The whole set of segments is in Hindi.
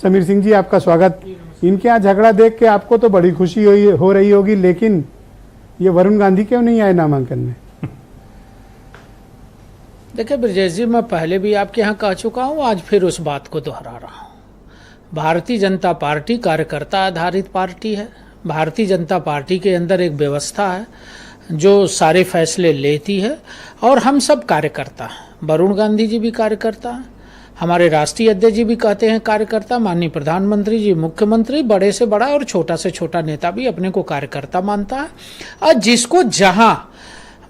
समीर सिंह जी, आपका स्वागत। इनके यहाँ झगड़ा देख के आपको तो बड़ी खुशी हो रही होगी, लेकिन ये वरुण गांधी क्यों नहीं आए नामांकन में? देखिए ब्रजेश जी, मैं पहले भी आपके यहाँ कह चुका हूँ, आज फिर उस बात को दोहरा रहा हूँ। भारतीय जनता पार्टी कार्यकर्ता आधारित पार्टी है। भारतीय जनता पार्टी के अंदर एक व्यवस्था है जो सारे फैसले लेती है, और हम सब कार्यकर्ता हैं। वरुण गांधी जी भी कार्यकर्ता हैं, हमारे राष्ट्रीय अध्यक्ष जी भी कहते हैं कार्यकर्ता, माननीय प्रधानमंत्री जी, मुख्यमंत्री, बड़े से बड़ा और छोटा से छोटा नेता भी अपने को कार्यकर्ता मानता है। और जिसको जहां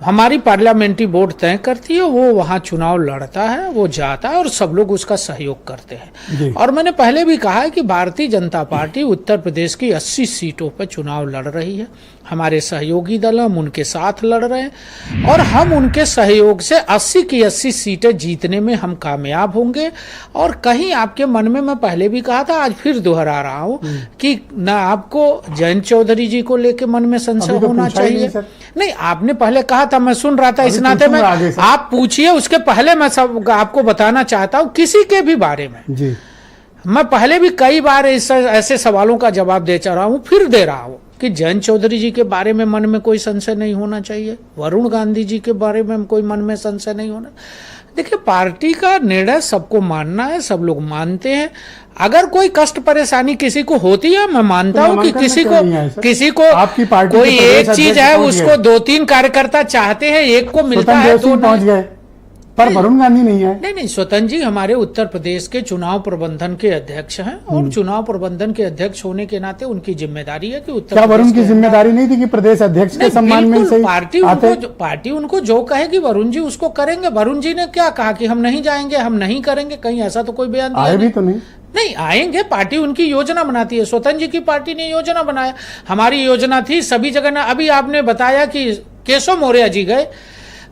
हमारी पार्लियामेंट्री बोर्ड तय करती है वो वहां चुनाव लड़ता है, वो जाता है और सब लोग उसका सहयोग करते हैं। और मैंने पहले भी कहा है कि भारतीय जनता पार्टी उत्तर प्रदेश की 80 सीटों पर चुनाव लड़ रही है। हमारे सहयोगी दल हम उनके साथ लड़ रहे हैं और हम उनके सहयोग से 80 की 80 सीटें जीतने में हम कामयाब होंगे। और कहीं आपके मन में, मैं पहले भी कहा था, आज फिर दोहरा रहा हूं कि ना आपको जयंत चौधरी जी को लेके मन में संशय होना चाहिए। नहीं, आपने पहले कहा था, मैं सुन रहा था, इस नाते में आप पूछिए, उसके पहले मैं सब आपको बताना चाहता हूं किसी के भी बारे में जी। मैं पहले भी कई बार ऐसे सवालों का जवाब दे रहा हूं, फिर दे रहा हूं कि जयंत चौधरी जी के बारे में मन में कोई संशय नहीं होना चाहिए, वरुण गांधी जी के बारे में कोई मन में संशय नहीं होना। देखिए, पार्टी का निर्णय सबको मानना है, सब लोग मानते हैं। अगर कोई कष्ट परेशानी किसी को होती है, मैं मानता हूं कि किसी को आपकी पार्टी कोई एक चीज है, उसको 2-3 कार्यकर्ता चाहते हैं, एक को मिलता है तो पहुंच गए, पर वरुण गांधी नहीं है। नहीं, स्वतंत्र जी हमारे उत्तर प्रदेश के चुनाव प्रबंधन के अध्यक्ष हैं, और चुनाव प्रबंधन के अध्यक्ष होने के नाते उनकी जिम्मेदारी है कि उत्तर क्या वरुण की जिम्मेदारी नहीं थी कि प्रदेश अध्यक्ष के सम्मान में सही पार्टी उनको जो कहेगी वरुण जी उसको करेंगे। वरुण जी ने क्या कहा कि हम नहीं जाएंगे, हम नहीं करेंगे, कहीं ऐसा तो कोई बयान आए भी तो नहीं आएंगे। पार्टी उनकी योजना बनाती है, स्वतंत्र जी की पार्टी ने योजना बनाया, हमारी योजना थी सभी जगह। अभी आपने बताया कि केशव मौर्य जी गए,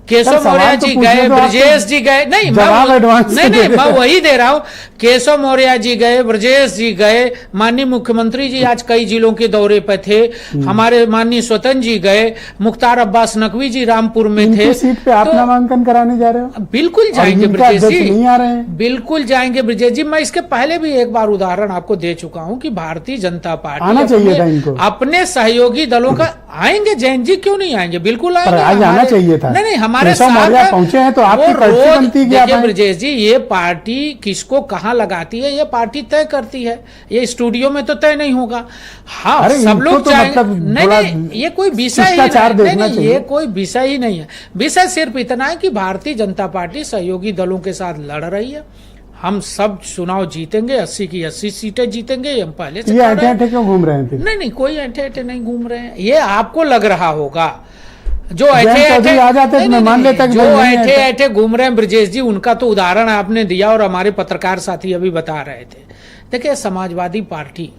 केशव मौर्य जी गए, ब्रजेश जी गए, नहीं मैं वही दे रहा हूं। केशव मौर्य जी गए, ब्रजेश जी गए, माननीय मुख्यमंत्री जी आज कई जिलों के दौरे पर थे, हमारे माननीय स्वतंत्र जी गए, मुख्तार अब्बास नकवी जी रामपुर में थे। सीट पे आप नामांकन कराने जा रहे हो? बिल्कुल जाएंगे ब्रजेश जी, नहीं आ रहे हैं। बिल्कुल जाएंगे ब्रजेश जी। मैं इसके पहले भी एक बार उदाहरण आपको दे चुका हूं कि भारतीय जनता पार्टी आना चाहिए था इनको, अपने सहयोगी दलों का आएंगे। जैन जी क्यों नहीं आएंगे? बिल्कुल आएंगे, आज आना चाहिए था। नहीं, हमारे साथ पहुंचे हैं तो आपकी पर्ची बनती है। देखिए ब्रजेश जी, ये पार्टी किसको कहां लगाती है ये पार्टी तय करती है, ये स्टूडियो में तो तय नहीं होगा। हाँ, सब लोग चाहेंगे। नहीं, ये कोई विषय ही नहीं, ये कोई विषय ही नहीं है। विषय सिर्फ इतना है कि भारतीय जनता पार्टी सहयोगी दलों के साथ लड़ रही है। हम सब चुनाव जीतेंगे, 80 की 80 सीटें जीतेंगे, ये हम पहले से। ये ऐठे क्यों घूम रहे हैं? नहीं, कोई ऐठे नहीं घूम रहे हैं, ये आपको लग रहा होगा। जो ऐठे घूम रहे हैं ब्रजेश जी, उनका तो उदाहरण आपने दिया और हमारे पत्रकार साथी अभी बता रहे थे। देखिए, समाजवादी पार्टी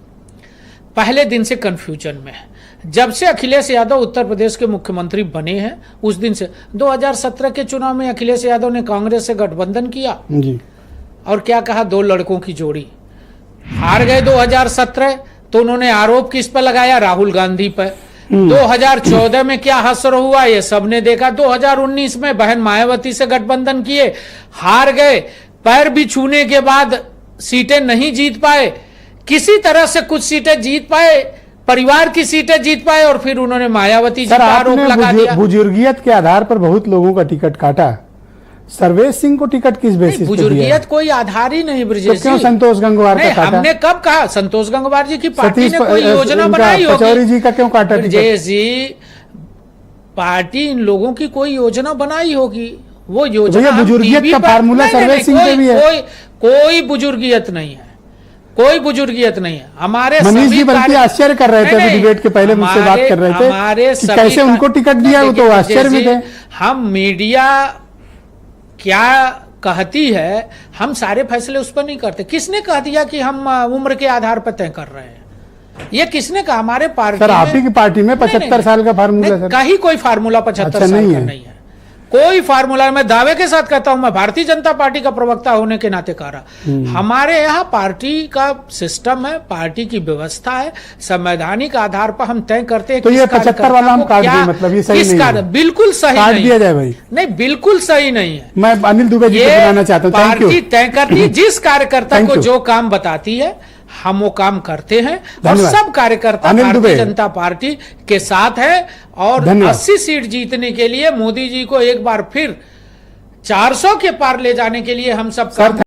पहले दिन से कंफ्यूजन में है। जब से अखिलेश यादव उत्तर प्रदेश के मुख्यमंत्री बने हैं उस दिन से, 2017 के चुनाव में अखिलेश यादव ने कांग्रेस से गठबंधन किया जी, और क्या कहा, 2 लड़कों की जोड़ी। हार गए 2017, तो उन्होंने आरोप किस पर लगाया? राहुल गांधी पर। 2014 में क्या हसर हुआ ये सबने देखा। 2019 में बहन मायावती से गठबंधन किए, हार गए, पैर भी छूने के बाद सीटें नहीं जीत पाए, किसी तरह से कुछ सीटें जीत पाए, परिवार की सीटें जीत पाए, और फिर उन्होंने मायावती जी पर आरोप लगा दिया। बुजुर्गियत के आधार पर बहुत लोगों का टिकट काटा। सर्वेश सिंह को टिकट किस बेसिस पर दिया? बुजुर्गियत कोई आधार ही नहीं ब्रजेश जी। क्यों संतोष गंगवार का काटा? हमने कब कहा? संतोष गंगवार जी की पार्टी ने कोई योजना बनाई होगी। पचौरी जी का क्यों काटा? ब्रजेश जी, पार्टी इन लोगों की कोई योजना बनाई होगी, वो योजना बुजुर्गियत का फार्मूला सर्वेश सिंह के भी है। कोई बुजुर्गियत नहीं है, कोई बुजुर्गियत नहीं है। हमारे मनीष जी बल्कि आश्चर्य कर रहे थे, डिबेट के पहले मुझसे बात कर रहे थे कि कैसे उनको टिकट दिया, वो तो आश्चर्य में थे। हम मीडिया क्या कहती है, हम सारे फैसले उस पर नहीं करते। किसने कह दिया कि हम उम्र के आधार पर तय कर रहे हैं? ये किसने कहा? हमारे पार्टी सर, आप ही की पार्टी में 75 साल का फार्मूला? कहीं कोई फार्मूला 75 साल का नहीं है, कोई फार्मूला। मैं दावे के साथ कहता हूं, मैं भारतीय जनता पार्टी का प्रवक्ता होने के नाते कह रहा, हमारे यहाँ पार्टी का सिस्टम है, पार्टी की व्यवस्था है, संवैधानिक आधार पर हम तय करते हैं। तो ये 75 वाला हम काट दें, मतलब ये सही नहीं है? बिल्कुल सही काट दिया जाए भाई? नहीं, बिल्कुल सही नहीं है। मैं अनिल दुबे जी को बुलाना चाहता हूँ। पार्टी तय करती है, जिस कार्यकर्ता को जो काम बताती है हम वो काम करते हैं और धन्यवाद। सब कार्यकर्ता अनिल भारतीय दुबे। जनता पार्टी के साथ है और धन्यवाद। 80 सीट जीतने के लिए मोदी जी को एक बार फिर 400 के पार ले जाने के लिए हम सब सर, काम